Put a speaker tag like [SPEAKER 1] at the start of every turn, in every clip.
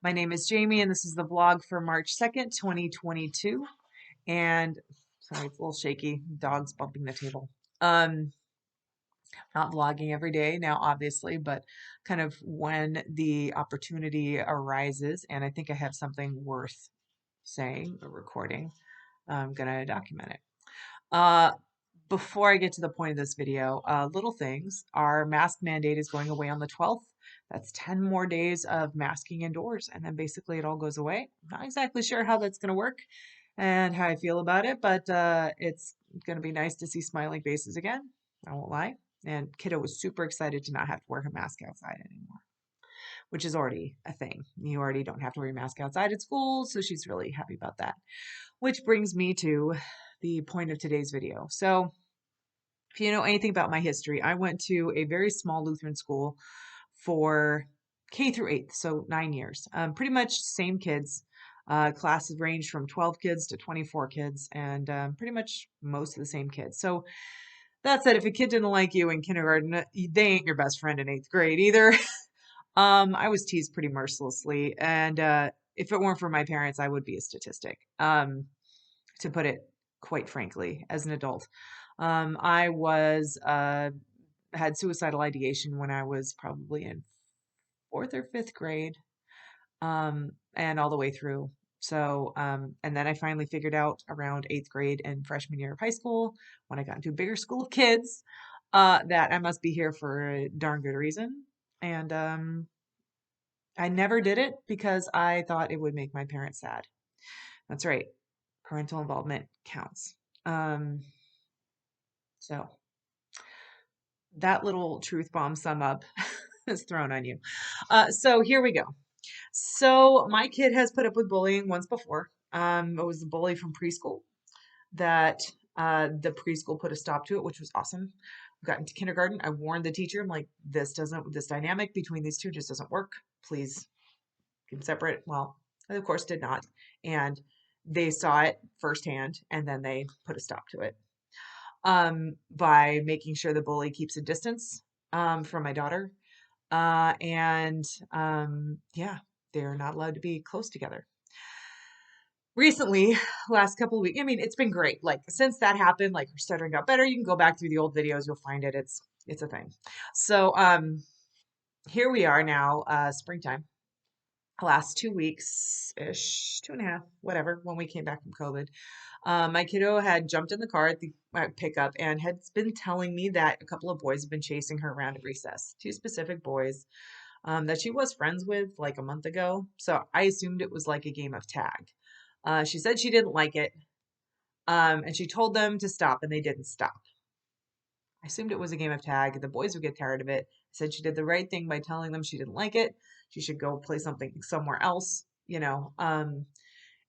[SPEAKER 1] My name is Jamie, and this is the vlog for March 2nd, 2022. And sorry, it's a little shaky. Dog's bumping the table. Um, Not vlogging every day now, obviously, but kind of when the opportunity arises, and I think I have something worth saying or recording, I'm gonna document it. Uh, Before I get to the point of this video, little things. Our mask mandate is going away on the 12th. That's 10 more days of masking indoors, and then basically it all goes away. Not exactly sure how that's going to work and how I feel about it, but it's going to be nice to see smiling faces again. I won't lie. And kiddo was super excited to not have to wear her mask outside anymore, which is already a thing. You already don't have to wear your mask outside at school, so she's really happy about that. Which brings me to the point of today's video. So, if you know anything about my history, I went to a very small Lutheran school for K through 8th, so 9 years. Pretty much same kids. Classes range from 12 kids to 24 kids, and pretty much most of the same kids. So that said, if a kid didn't like you in kindergarten, they ain't your best friend in 8th grade either. I was teased pretty mercilessly, and if it weren't for my parents, I would be a statistic. To put it quite frankly, as an adult. I was had suicidal ideation when I was probably in 4th or 5th grade, and all the way through. So, and then I finally figured out around 8th grade and freshman year of high school, when I got into a bigger school of kids, that I must be here for a darn good reason. And I never did it because I thought it would make my parents sad. That's right. Parental involvement counts. Um, so that little truth bomb sum up is thrown on you. So here we go. So my kid has put up with bullying once before. It was the bully from preschool that the preschool put a stop to it, which was awesome. We got into kindergarten. I warned the teacher, I'm like, this dynamic between these two just doesn't work. Please keep them separate. Well, they of course did not. And they saw it firsthand and then they put a stop to it by making sure the bully keeps a distance from my daughter. And yeah, they're not allowed to be close together. Recently, last couple of weeks, I mean, it's been great. Like since that happened, like her stuttering got better. You can go back through the old videos, you'll find it. It's a thing. So here we are now, springtime. Last 2 weeks ish, 2.5, whatever, when we came back from COVID. My kiddo had jumped in the car at the pickup and had been telling me that a couple of boys have been chasing her around at recess. Two specific boys that she was friends with like a month ago. So I assumed it was like a game of tag. She said she didn't like it, and she told them to stop, and they didn't stop. I assumed it was a game of tag. The boys would get tired of it. I said she did the right thing by telling them she didn't like it. She should go play something somewhere else, you know. And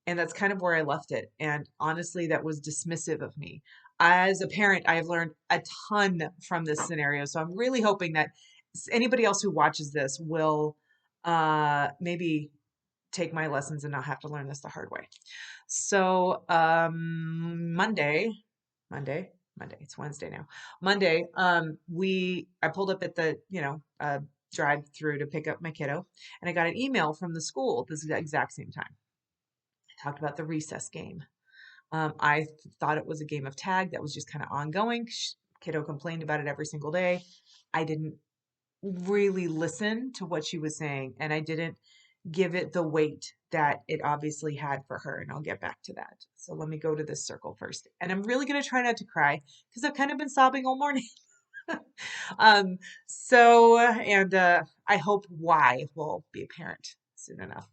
[SPEAKER 1] that's kind of where I left it. And honestly, that was dismissive of me. As a parent, I've learned a ton from this scenario. So I'm really hoping that anybody else who watches this will maybe take my lessons and not have to learn this the hard way. So Monday, it's Wednesday now. Monday, I pulled up at the, drive through to pick up my kiddo, and I got an email from the school at this exact same time. I talked about the recess game. I thought it was a game of tag that was just kind of ongoing. Kiddo complained about it every single day. I didn't really listen to what she was saying, and I didn't give it the weight that it obviously had for her. And I'll get back to that. So let me go to this circle first. And I'm really going to try not to cry because I've kind of been sobbing all morning. um, I hope why will be apparent soon enough.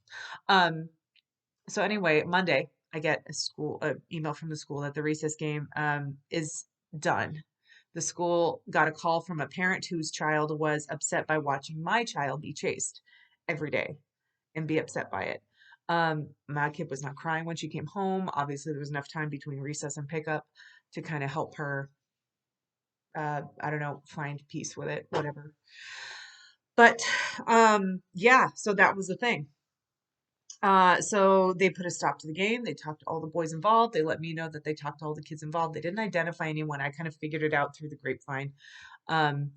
[SPEAKER 1] So anyway, Monday, I get a email from the school that the recess game is done. The school got a call from a parent whose child was upset by watching my child be chased every day and be upset by it. My kid was not crying when she came home. Obviously, there was enough time between recess and pickup to kind of help her, I don't know, find peace with it, whatever. But yeah, so that was the thing. So they put a stop to the game. They talked to all the boys involved. They let me know that they talked to all the kids involved. They didn't identify anyone. I kind of figured it out through the grapevine. Um,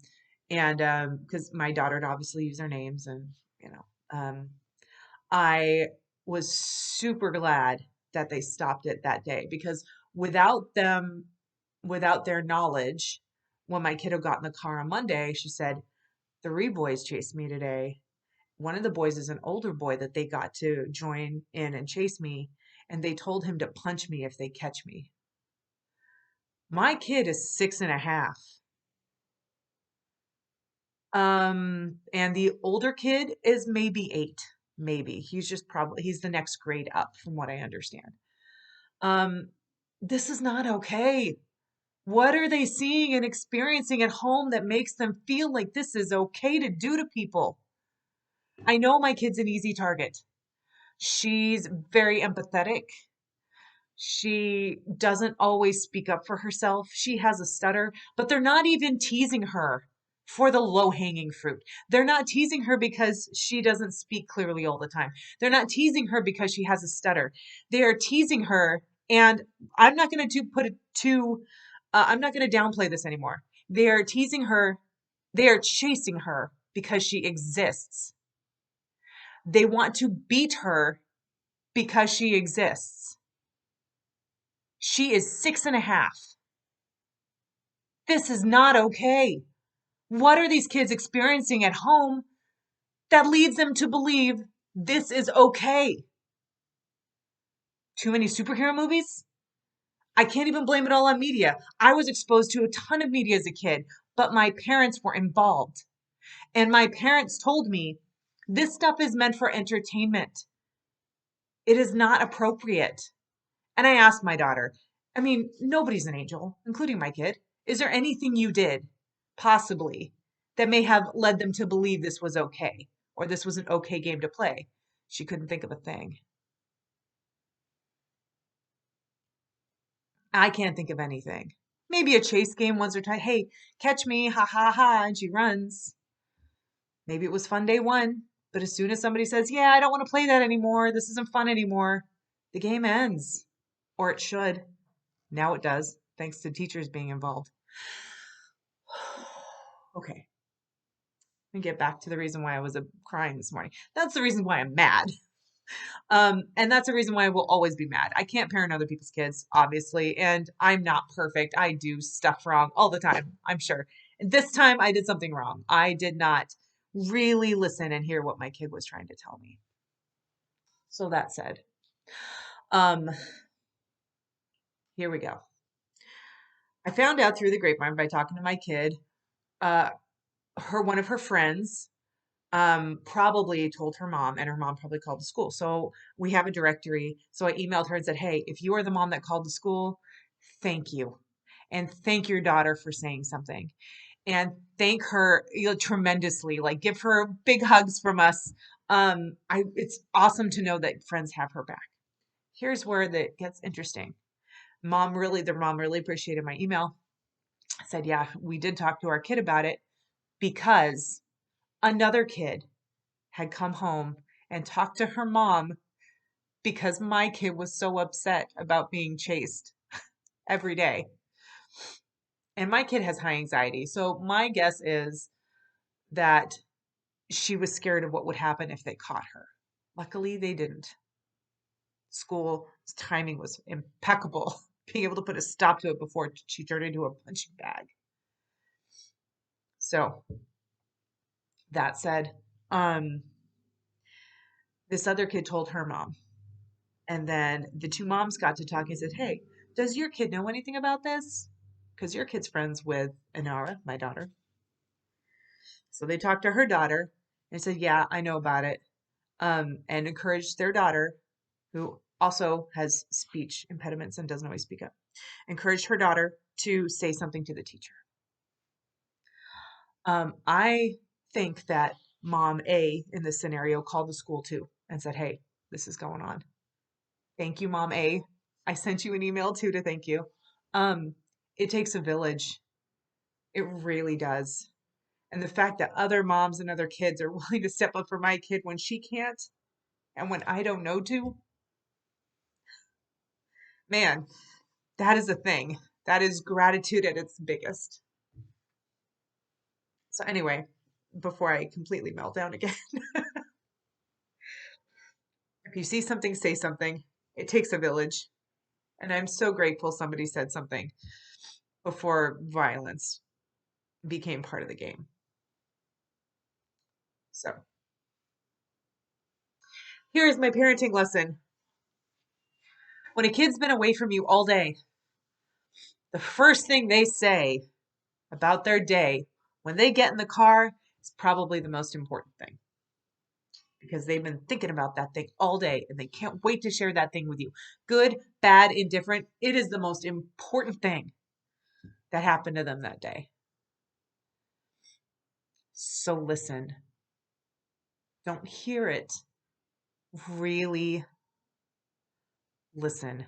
[SPEAKER 1] and because my daughter would obviously use their names and, you know, I was super glad that they stopped it that day because without them, without their knowledge, when my kiddo got in the car on Monday, she said, "Three boys chased me today. One of the boys is an older boy that they got to join in and chase me, and they told him to punch me if they catch me." My kid is 6.5. And the older kid is maybe 8, maybe. He's the next grade up from what I understand. Um, this is not okay. What are they seeing and experiencing at home that makes them feel like this is okay to do to people? I know my kid's an easy target. She's very empathetic. She doesn't always speak up for herself. She has a stutter, but they're not even teasing her for the low hanging fruit. They're not teasing her because she doesn't speak clearly all the time. They're not teasing her because she has a stutter. They are teasing her, and I'm not going to put it too, I'm not going to downplay this anymore. They are teasing her, they are chasing her because she exists. They want to beat her because she exists. She is 6.5. This is not okay. What are these kids experiencing at home that leads them to believe this is okay? Too many superhero movies? I can't even blame it all on media. I was exposed to a ton of media as a kid, but my parents were involved. And my parents told me this stuff is meant for entertainment. It is not appropriate. And I asked my daughter, I mean, nobody's an angel, including my kid. Is there anything you did, possibly, that may have led them to believe this was okay or this was an okay game to play? She couldn't think of a thing. I can't think of anything. Maybe a chase game once or twice. Hey, catch me, ha ha ha, and she runs. Maybe it was fun day one, but as soon as somebody says, yeah, I don't want to play that anymore, this isn't fun anymore, the game ends. Or it should. Now it does, thanks to teachers being involved. Okay, let me get back to the reason why I was crying this morning. That's the reason why I'm mad. And that's the reason why I will always be mad. I can't parent other people's kids, obviously, and I'm not perfect. I do stuff wrong all the time, I'm sure. And this time I did something wrong. I did not really listen and hear what my kid was trying to tell me. So that said, um, here we go. I found out through the grapevine by talking to my kid, uh, one of her friends probably told her mom, and her mom probably called the school. So we have a directory. So I emailed her and said, hey, if you are the mom that called the school, thank you. And thank your daughter for saying something. And thank her, tremendously. Like, give her big hugs from us. It's awesome to know that friends have her back. Here's where that gets interesting. Their mom really appreciated my email. Said, yeah, we did talk to our kid about it because another kid had come home and talked to her mom because my kid was so upset about being chased every day. And my kid has high anxiety. So my guess is that she was scared of what would happen if they caught her. Luckily, they didn't. School's timing was impeccable, being able to put a stop to it before she turned into a punching bag. So that said, this other kid told her mom. And then the two moms got to talking and said, hey, does your kid know anything about this? Because your kid's friends with Inara, my daughter. So they talked to her daughter and said, yeah, I know about it. And encouraged their daughter, who also has speech impediments and doesn't always speak up, encouraged her daughter to say something to the teacher. I think that mom A in this scenario called the school too and said, hey, this is going on. Thank you, Mom A. I sent you an email too to thank you. Um, it takes a village. It really does. And the fact that other moms and other kids are willing to step up for my kid when she can't and when I don't know to, man, that is a thing. That is gratitude at its biggest. So anyway, before I completely melt down again, If you see something, say something. It takes a village. And I'm so grateful somebody said something before violence became part of the game. So here is my parenting lesson. When a kid's been away from you all day, the first thing they say about their day when they get in the car is probably the most important thing, because they've been thinking about that thing all day and they can't wait to share that thing with you. Good, bad, indifferent, it is the most important thing that happened to them that day. So listen. Don't hear it. Really listen.